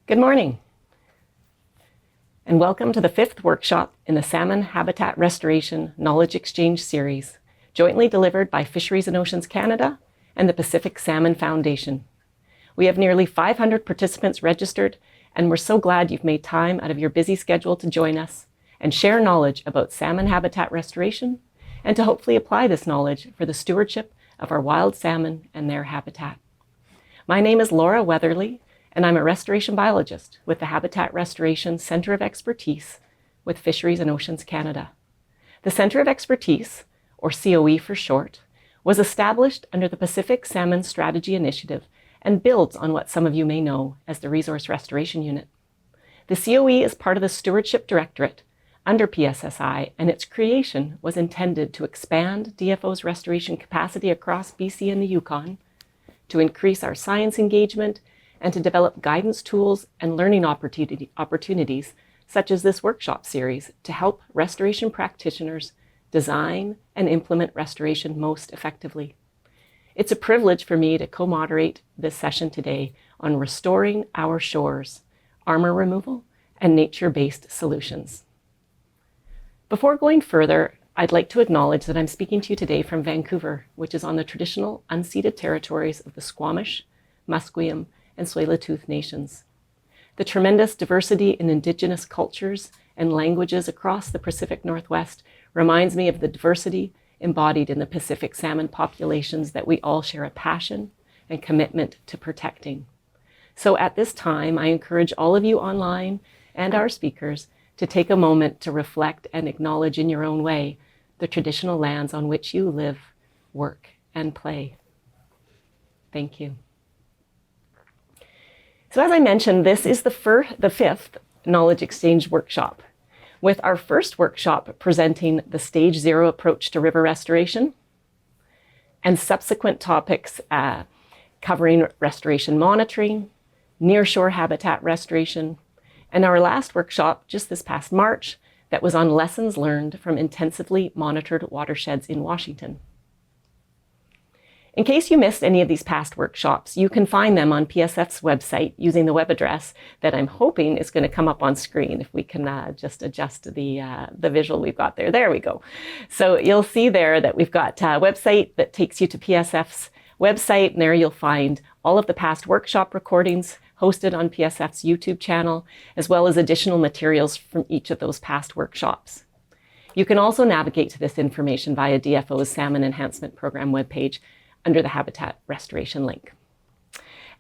Good morning, and welcome to the fifth workshop in the Salmon Habitat Restoration Knowledge Exchange Series, jointly delivered by Fisheries and Oceans Canada and the Pacific Salmon Foundation. We have nearly 500 participants registered, and we're so glad you've made time out of your busy schedule to join us and share knowledge about salmon habitat restoration, and to hopefully apply this knowledge for the stewardship of our wild salmon and their habitat. My name is Laura Weatherly, and I'm a restoration biologist with the Habitat Restoration Centre of Expertise with Fisheries and Oceans Canada. The Centre of Expertise, or COE for short, was established under the Pacific Salmon Strategy Initiative and builds on what some of you may know as the Resource Restoration Unit. The COE is part of the Stewardship Directorate under PSSI, and its creation was intended to expand DFO's restoration capacity across BC and the Yukon, to increase our science engagement, and to develop guidance tools and learning opportunities such as this workshop series to help restoration practitioners design and implement restoration most effectively. It's a privilege for me to co-moderate this session today on restoring our shores, armor removal, and nature-based solutions. Before going further, I'd like to acknowledge that I'm speaking to you today from Vancouver, which is on the traditional unceded territories of the Squamish, Musqueam, and Tsleil-Waututh nations. The tremendous diversity in Indigenous cultures and languages across the Pacific Northwest reminds me of the diversity embodied in the Pacific salmon populations that we all share a passion and commitment to protecting. So at this time, I encourage all of you online and our speakers to take a moment to reflect and acknowledge in your own way the traditional lands on which you live, work, and play. Thank you. So as I mentioned, this is the fifth Knowledge Exchange workshop, with our first workshop presenting the Stage 0 approach to river restoration, and subsequent topics covering restoration monitoring, nearshore habitat restoration, and our last workshop just this past March that was on lessons learned from intensively monitored watersheds in Washington. In case you missed any of these past workshops, you can find them on PSF's website using the web address that I'm hoping is going to come up on screen if we can just adjust the visual we've got there. There we go. So you'll see there that we've got a website that takes you to PSF's website, and there you'll find all of the past workshop recordings hosted on PSF's YouTube channel, as well as additional materials from each of those past workshops. You can also navigate to this information via DFO's Salmon Enhancement Program webpage under the Habitat Restoration link.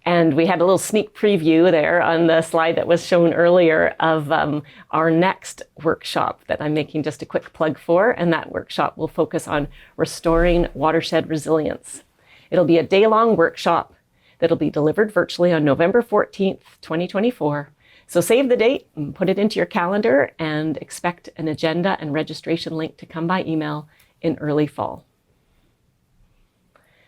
And we had a little sneak preview there on the slide that was shown earlier of our next workshop that I'm making just a quick plug for, and that workshop will focus on restoring watershed resilience. It'll be a day-long workshop that'll be delivered virtually on November 14th, 2024. So save the date and put it into your calendar, and expect an agenda and registration link to come by email in early fall.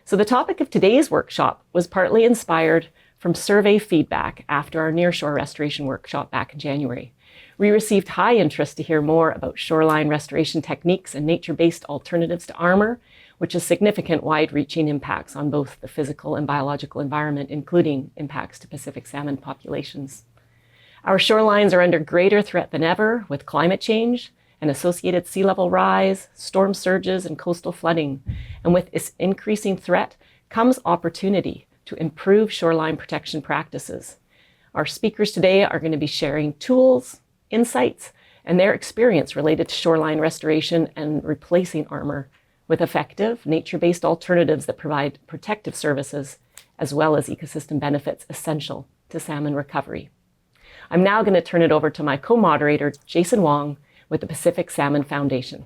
So the topic of today's workshop was partly inspired from survey feedback after our nearshore restoration workshop back in January. We received high interest to hear more about shoreline restoration techniques and nature-based alternatives to armor, which has significant wide-reaching impacts on both the physical and biological environment, including impacts to Pacific salmon populations. Our shorelines are under greater threat than ever with climate change and associated sea level rise, storm surges, and coastal flooding. And with this increasing threat comes opportunity to improve shoreline protection practices. Our speakers today are going to be sharing tools, insights, and their experience related to shoreline restoration and replacing armor with effective nature-based alternatives that provide protective services as well as ecosystem benefits essential to salmon recovery. I'm now going to turn it over to my co-moderator, Jason Hwang, with the Pacific Salmon Foundation.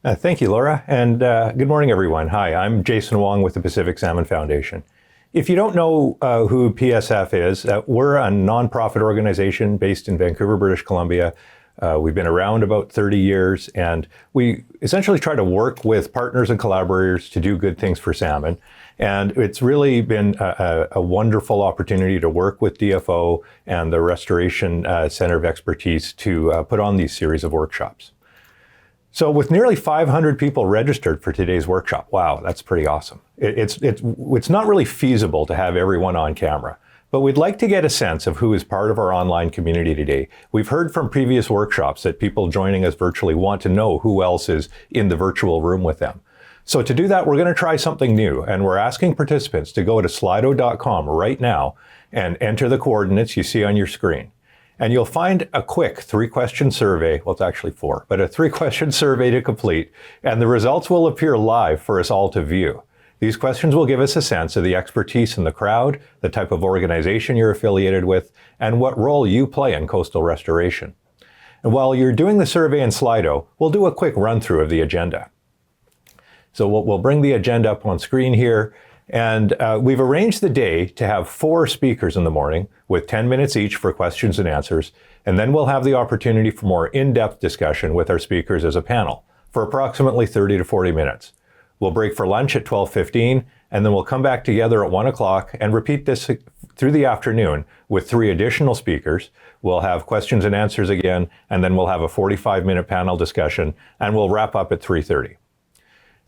Thank you, Laura, and good morning, everyone. Hi, I'm Jason Hwang with the Pacific Salmon Foundation. If you don't know who PSF is, we're a nonprofit organization based in Vancouver, British Columbia. We've been around about 30 years, and we essentially try to work with partners and collaborators to do good things for salmon. And it's really been a wonderful opportunity to work with DFO and the Restoration Center of Expertise to put on these series of workshops. So with nearly 500 people registered for today's workshop, wow, that's pretty awesome. It's not really feasible to have everyone on camera, but we'd like to get a sense of who is part of our online community today. We've heard from previous workshops that people joining us virtually want to know who else is in the virtual room with them. So to do that, we're going to try something new, and we're asking participants to go to slido.com right now and enter the coordinates you see on your screen. And you'll find a quick 3-question survey. Well, it's actually 4, but a 3-question survey to complete, and the results will appear live for us all to view. These questions will give us a sense of the expertise in the crowd, the type of organization you're affiliated with, and what role you play in coastal restoration. And while you're doing the survey in Slido, we'll do a quick run through of the agenda. So we'll bring the agenda up on screen here, and we've arranged the day to have 4 speakers in the morning with 10 minutes each for questions and answers, and then we'll have the opportunity for more in-depth discussion with our speakers as a panel for approximately 30 to 40 minutes. We'll break for lunch at 12:15, and then we'll come back together at 1 o'clock and repeat this through the afternoon with 3 additional speakers. We'll have questions and answers again, and then we'll have a 45-minute panel discussion, and we'll wrap up at 3:30.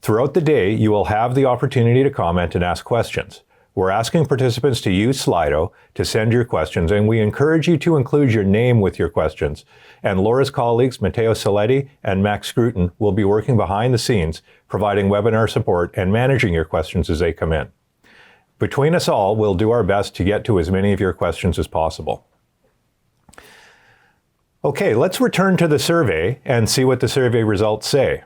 Throughout the day, you will have the opportunity to comment and ask questions. We're asking participants to use Slido to send your questions, and we encourage you to include your name with your questions. And Laura's colleagues, Matteo Saletti and Max Scruton, will be working behind the scenes, providing webinar support and managing your questions as they come in. Between us all, we'll do our best to get to as many of your questions as possible. Okay, let's return to the survey and see what the survey results say.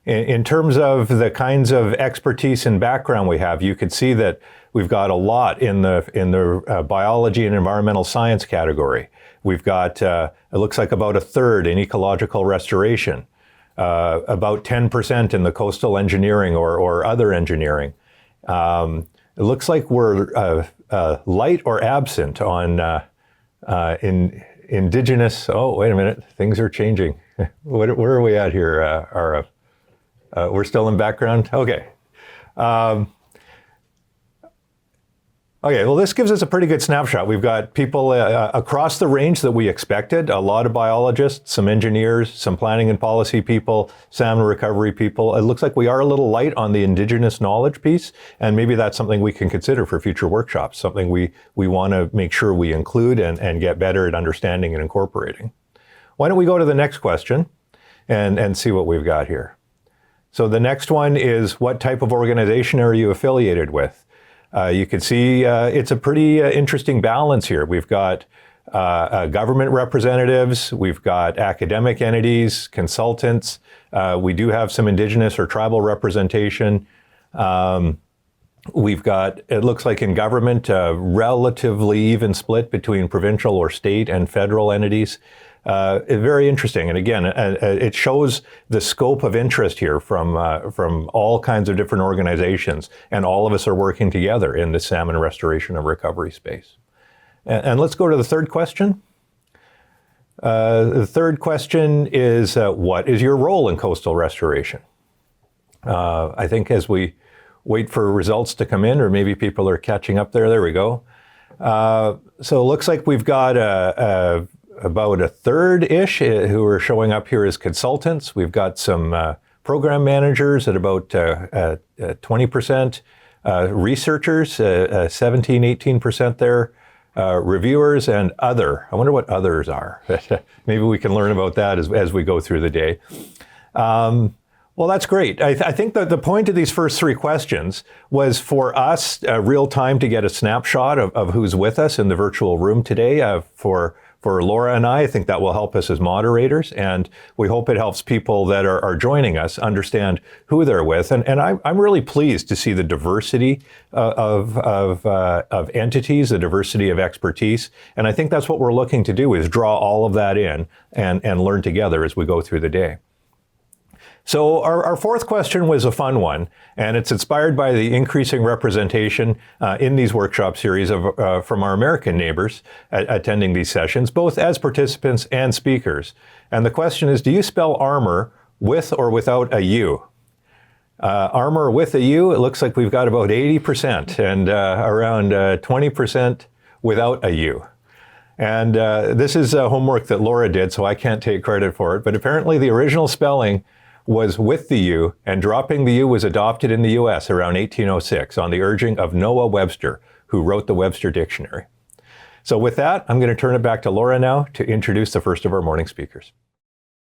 In terms of the kinds of expertise and background we have, you could see that we've got a lot in the biology and environmental science category. We've got, it looks like about a third in ecological restoration, about 10% in the coastal engineering or other engineering. It looks like we're light or absent on in Indigenous, oh, wait a minute, things are changing. Where are we at here, Ara? We're still in background? Okay. Okay, well, this gives us a pretty good snapshot. We've got people across the range that we expected, a lot of biologists, some engineers, some planning and policy people, salmon recovery people. It looks like we are a little light on the Indigenous knowledge piece, and maybe that's something we can consider for future workshops, something we want to make sure we include and get better at understanding and incorporating. Why don't we go to the next question and see what we've got here. So the next one is, what type of organization are you affiliated with? You can see it's a pretty interesting balance here. We've got government representatives, we've got academic entities, consultants, we do have some Indigenous or tribal representation. We've got, it looks like in government, a relatively even split between provincial or state and federal entities. Very interesting, and again, it shows the scope of interest here from all kinds of different organizations, and all of us are working together in the salmon restoration and recovery space. And let's go to the third question. The third question is, what is your role in coastal restoration? I think as we wait for results to come in, or maybe people are catching up there, there we go. So it looks like we've got about a third-ish who are showing up here as consultants. We've got some program managers at about 20%, researchers, 17, 18% there, reviewers, and other. I wonder what others are. Maybe we can learn about that as we go through the day. Well, that's great. I think that the point of these first 3 questions was for us real time to get a snapshot of who's with us in the virtual room today. For Laura and I think that will help us as moderators, and we hope it helps people that are joining us understand who they're with. And I'm really pleased to see the diversity of entities, the diversity of expertise. And I think that's what we're looking to do, is draw all of that in and learn together as we go through the day. So our fourth question was a fun one, and it's inspired by the increasing representation in these workshop series from our American neighbors attending these sessions, both as participants and speakers. And the question is, do you spell Armour with or without a U? Armour with a U, it looks like we've got about 80% and around 20% without a U. And this is homework that Laura did, so I can't take credit for it, but apparently the original spelling was with the U, and dropping the U was adopted in the US around 1806 on the urging of Noah Webster, who wrote the Webster Dictionary. So with that, I'm going to turn it back to Laura now to introduce the first of our morning speakers.